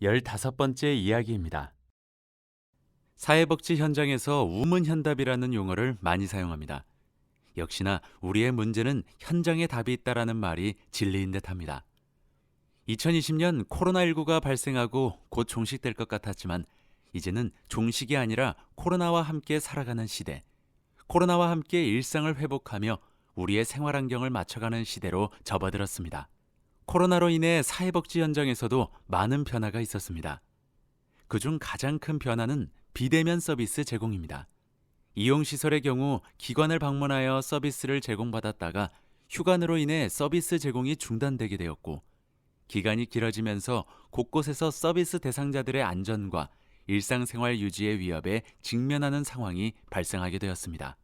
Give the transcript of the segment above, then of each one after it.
15번째 이야기입니다. 사회복지 현장에서 우문현답이라는 용어를 많이 사용합니다. 역시나 우리의 문제는 현장에 답이 있다라는 말이 진리인 듯합니다. 2020년 코로나19가 발생하고 곧 종식될 것 같았지만 이제는 종식이 아니라 코로나와 함께 살아가는 시대, 코로나와 함께 일상을 회복하며 우리의 생활 환경을 맞춰가는 시대로 접어들었습니다. 코로나로 인해 사회복지 현장에서도 많은 변화가 있었습니다. 그중 가장 큰 변화는 비대면 서비스 제공입니다. 이용시설의 경우 기관을 방문하여 서비스를 제공받았다가 휴관으로 인해 서비스 제공이 중단되게 되었고, 기간이 길어지면서 곳곳에서 서비스 대상자들의 안전과 일상생활 유지의 위협에 직면하는 상황이 발생하게 되었습니다.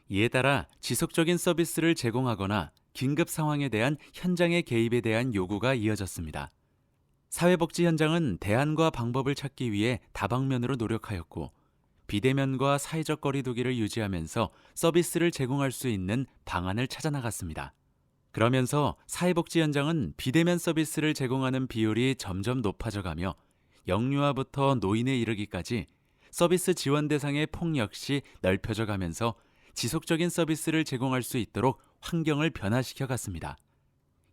이에 따라 지속적인 서비스를 제공하거나 긴급 상황에 대한 현장의 개입에 대한 요구가 이어졌습니다. 사회복지 현장은 대안과 방법을 찾기 위해 다방면으로 노력하였고, 비대면과 사회적 거리두기를 유지하면서 서비스를 제공할 수 있는 방안을 찾아 나갔습니다. 그러면서 사회복지 현장은 비대면 서비스를 제공하는 비율이 점점 높아져가며 영유아부터 노인에 이르기까지 서비스 지원 대상의 폭 역시 넓혀져 가면서 지속적인 서비스를 제공할 수 있도록 환경을 변화시켜 갔습니다.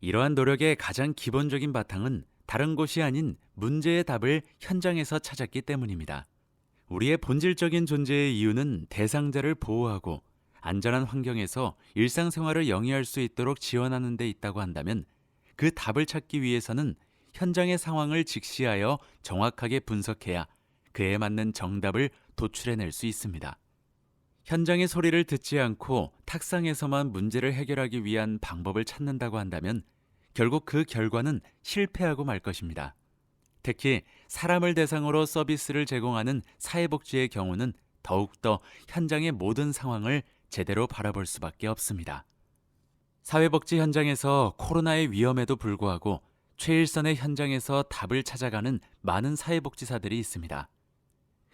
이러한 노력의 가장 기본적인 바탕은 다른 곳이 아닌 문제의 답을 현장에서 찾았기 때문입니다. 우리의 본질적인 존재의 이유는 대상자를 보호하고 안전한 환경에서 일상생활을 영위할 수 있도록 지원하는 데 있다고 한다면, 그 답을 찾기 위해서는 현장의 상황을 직시하여 정확하게 분석해야 그에 맞는 정답을 도출해낼 수 있습니다. 현장의 소리를 듣지 않고 탁상에서만 문제를 해결하기 위한 방법을 찾는다고 한다면 결국 그 결과는 실패하고 말 것입니다. 특히 사람을 대상으로 서비스를 제공하는 사회복지의 경우는 더욱더 현장의 모든 상황을 제대로 바라볼 수밖에 없습니다. 사회복지 현장에서 코로나의 위험에도 불구하고 최일선의 현장에서 답을 찾아가는 많은 사회복지사들이 있습니다.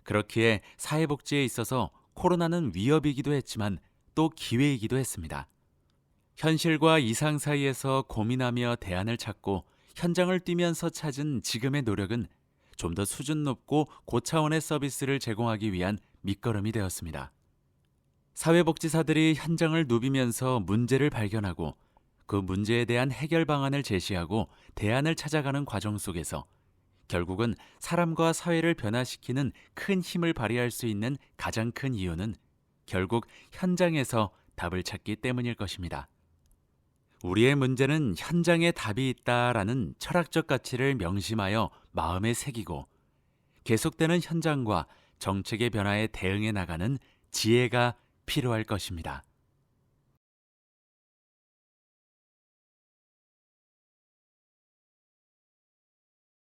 그렇기에 사회복지에 있어서 코로나는 위협이기도 했지만 또 기회이기도 했습니다. 현실과 이상 사이에서 고민하며 대안을 찾고 현장을 뛰면서 찾은 지금의 노력은 좀 더 수준 높고 고차원의 서비스를 제공하기 위한 밑거름이 되었습니다. 사회복지사들이 현장을 누비면서 문제를 발견하고 그 문제에 대한 해결 방안을 제시하고 대안을 찾아가는 과정 속에서 결국은 사람과 사회를 변화시키는 큰 힘을 발휘할 수 있는 가장 큰 이유는 결국 현장에서 답을 찾기 때문일 것입니다. 우리의 문제는 현장에 답이 있다라는 철학적 가치를 명심하여 마음에 새기고 계속되는 현장과 정책의 변화에 대응해 나가는 지혜가 필요할 것입니다.